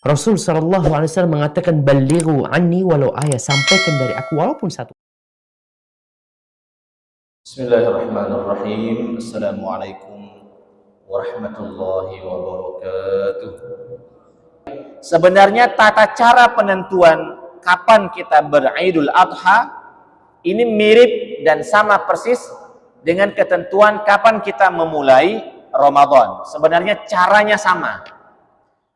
Rasul Shallallahu Alaihi Wasallam mengatakan, "Balighu anni walau ayat," sampaikan dari aku walaupun satu. Bismillahirrahmanirrahim. Assalamualaikum warahmatullahi wabarakatuh. Sebenarnya tata cara penentuan kapan kita beridul adha ini mirip dan sama persis dengan ketentuan kapan kita memulai Ramadan. Sebenarnya caranya sama,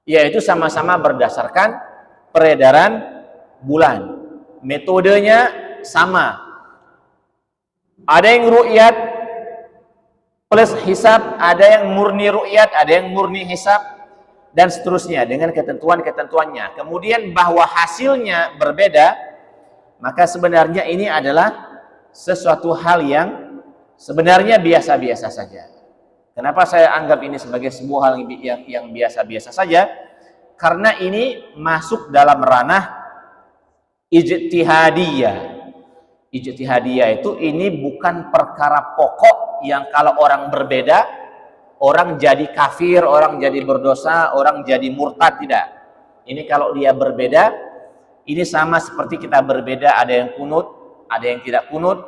yaitu sama-sama berdasarkan peredaran bulan. Metodenya sama. Ada yang ru'yat plus hisab, ada yang murni ru'yat, ada yang murni hisab, dan seterusnya dengan ketentuan-ketentuannya. Kemudian bahwa hasilnya berbeda, maka sebenarnya ini adalah sesuatu hal yang sebenarnya biasa-biasa saja. Kenapa saya anggap ini sebagai sebuah hal yang biasa-biasa saja? Karena ini masuk dalam ranah ijtihadiyah. Ijtihadiyah itu ini bukan perkara pokok yang kalau orang berbeda, orang jadi kafir, orang jadi berdosa, orang jadi murtad, tidak. Ini kalau dia berbeda, ini sama seperti kita berbeda, ada yang kunut, ada yang tidak kunut,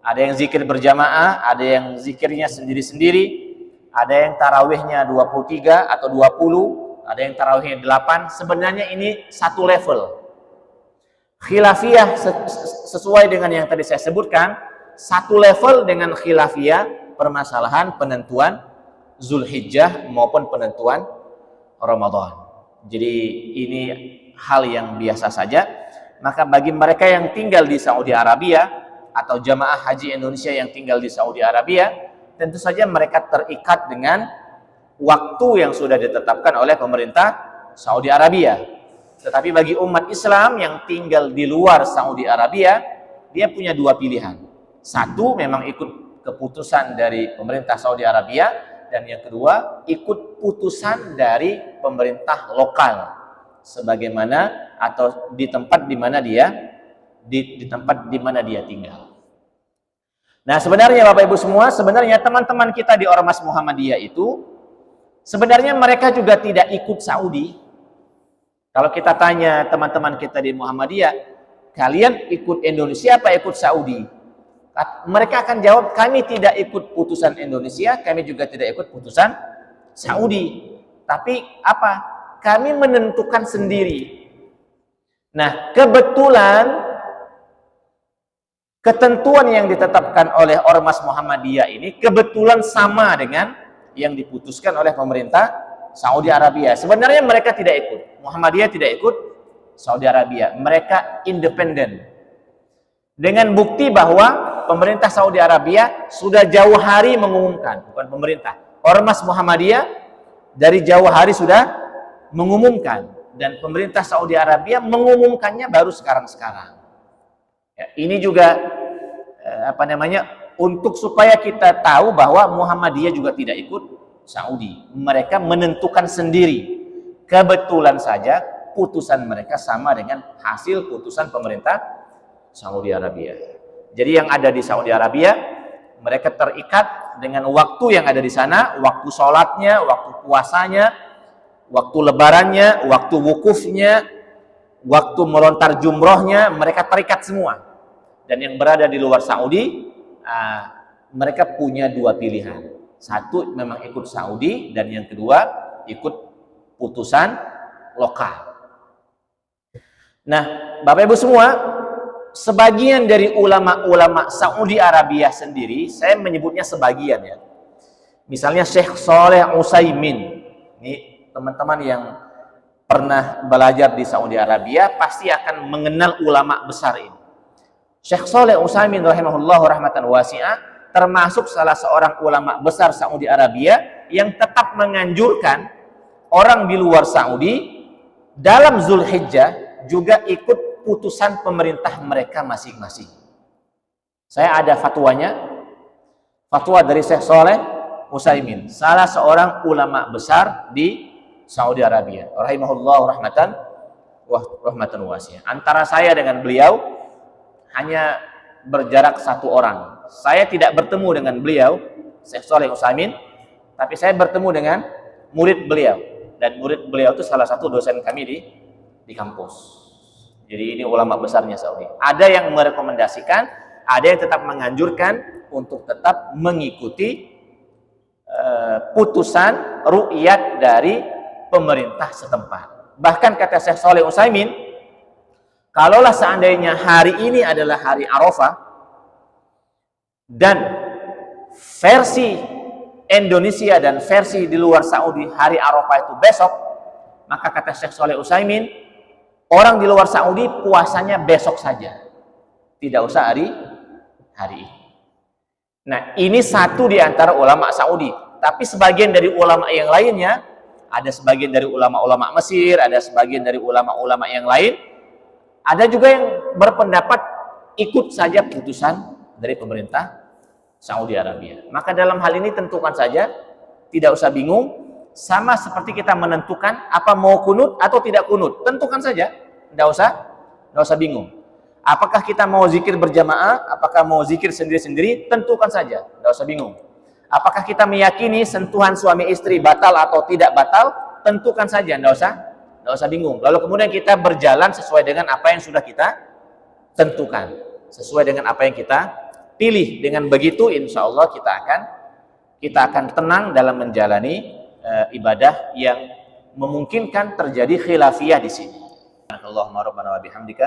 ada yang zikir berjamaah, ada yang zikirnya sendiri-sendiri, ada yang tarawihnya 23 atau 20, ada yang tarawihnya 8. Sebenarnya ini satu level. Khilafiyah sesuai dengan yang tadi saya sebutkan, satu level dengan khilafiyah permasalahan penentuan Zulhijjah maupun penentuan Ramadan. Jadi ini hal yang biasa saja. Maka bagi mereka yang tinggal di Saudi Arabia atau jamaah haji Indonesia yang tinggal di Saudi Arabia, tentu saja mereka terikat dengan waktu yang sudah ditetapkan oleh pemerintah Saudi Arabia. Tetapi bagi umat Islam yang tinggal di luar Saudi Arabia, dia punya dua pilihan. Satu, memang ikut keputusan dari pemerintah Saudi Arabia, dan yang kedua, ikut putusan dari pemerintah lokal, sebagaimana atau di tempat di mana dia tinggal. Nah, sebenarnya Bapak Ibu semua, sebenarnya teman-teman kita di Ormas Muhammadiyah itu sebenarnya mereka juga tidak ikut Saudi. Kalau kita tanya teman-teman kita di Muhammadiyah, kalian ikut Indonesia apa ikut Saudi? Mereka akan jawab, kami tidak ikut putusan Indonesia, kami juga tidak ikut putusan Saudi. Tapi apa? Kami menentukan sendiri. Nah, kebetulan ketentuan yang ditetapkan oleh Ormas Muhammadiyah ini kebetulan sama dengan yang diputuskan oleh pemerintah Saudi Arabia. Sebenarnya mereka tidak ikut. Muhammadiyah tidak ikut Saudi Arabia. Mereka independen. Dengan bukti bahwa pemerintah Saudi Arabia sudah jauh hari mengumumkan, bukan pemerintah, Ormas Muhammadiyah dari jauh hari sudah mengumumkan, dan pemerintah Saudi Arabia mengumumkannya baru sekarang-sekarang. Ya, ini juga untuk supaya kita tahu bahwa Muhammadiyah juga tidak ikut Saudi. Mereka menentukan sendiri. Kebetulan saja putusan mereka sama dengan hasil putusan pemerintah Saudi Arabia. Jadi yang ada di Saudi Arabia, mereka terikat dengan waktu yang ada di sana, waktu sholatnya, waktu puasanya, waktu lebarannya, waktu wukufnya, waktu melontar jumrohnya, mereka terikat semua. Dan yang berada di luar Saudi, mereka punya dua pilihan. Satu, memang ikut Saudi, dan yang kedua, ikut putusan lokal. Nah, Bapak Ibu semua, sebagian dari ulama-ulama Saudi Arabia sendiri, saya menyebutnya sebagian ya. Misalnya Syekh Shalih Utsaimin. Ini teman-teman yang pernah belajar di Saudi Arabia pasti akan mengenal ulama besar ini. Syekh Shalih Utsaimin rahimahullah rahmatan wasi'ah termasuk salah seorang ulama besar Saudi Arabia yang tetap menganjurkan orang di luar Saudi dalam Zulhijjah juga ikut putusan pemerintah mereka masing-masing. Saya ada fatwanya, fatwa dari Syekh Shalih Utsaimin, salah seorang ulama besar di Saudi Arabia, rahimahullah rahmatan wasi'ah. Antara saya dengan beliau hanya berjarak satu orang. Saya tidak bertemu dengan beliau, Syekh Shalih Utsaimin, tapi saya bertemu dengan murid beliau. Dan murid beliau itu salah satu dosen kami di kampus. Jadi ini ulama besarnya Saudi. Ada yang merekomendasikan, ada yang tetap menganjurkan untuk tetap mengikuti putusan ru'yat dari pemerintah setempat. Bahkan kata Syekh Shalih Utsaimin, kalaulah seandainya hari ini adalah hari Arafah dan versi Indonesia dan versi di luar Saudi hari Arafah itu besok, maka kata Syekh Shalih Utsaimin, orang di luar Saudi puasanya besok saja, tidak usah hari ini. Nah, ini satu di antara ulama Saudi. Tapi sebagian dari ulama yang lainnya, ada sebagian dari ulama-ulama Mesir, ada sebagian dari ulama-ulama yang lain, ada juga yang berpendapat ikut saja putusan dari pemerintah Saudi Arabia. Maka dalam hal ini tentukan saja, tidak usah bingung, sama seperti kita menentukan apa mau kunut atau tidak kunut, tentukan saja, tidak usah bingung. Apakah kita mau zikir berjamaah, apakah mau zikir sendiri-sendiri, tentukan saja, tidak usah bingung. Apakah kita meyakini sentuhan suami istri batal atau tidak batal, tentukan saja, tidak usah bingung. Lalu kemudian kita berjalan sesuai dengan apa yang sudah kita tentukan, sesuai dengan apa yang kita pilih. Dengan begitu insya Allah kita akan tenang dalam menjalani ibadah yang memungkinkan terjadi khilafiyah di sini. Allahumma rabbana wa bihamdika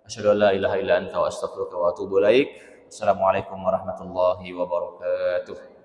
asyhadu an la ilaha illa anta wa astaghfiruka wa atubu ilaik. Assalamualaikum warahmatullahi wabarakatuh.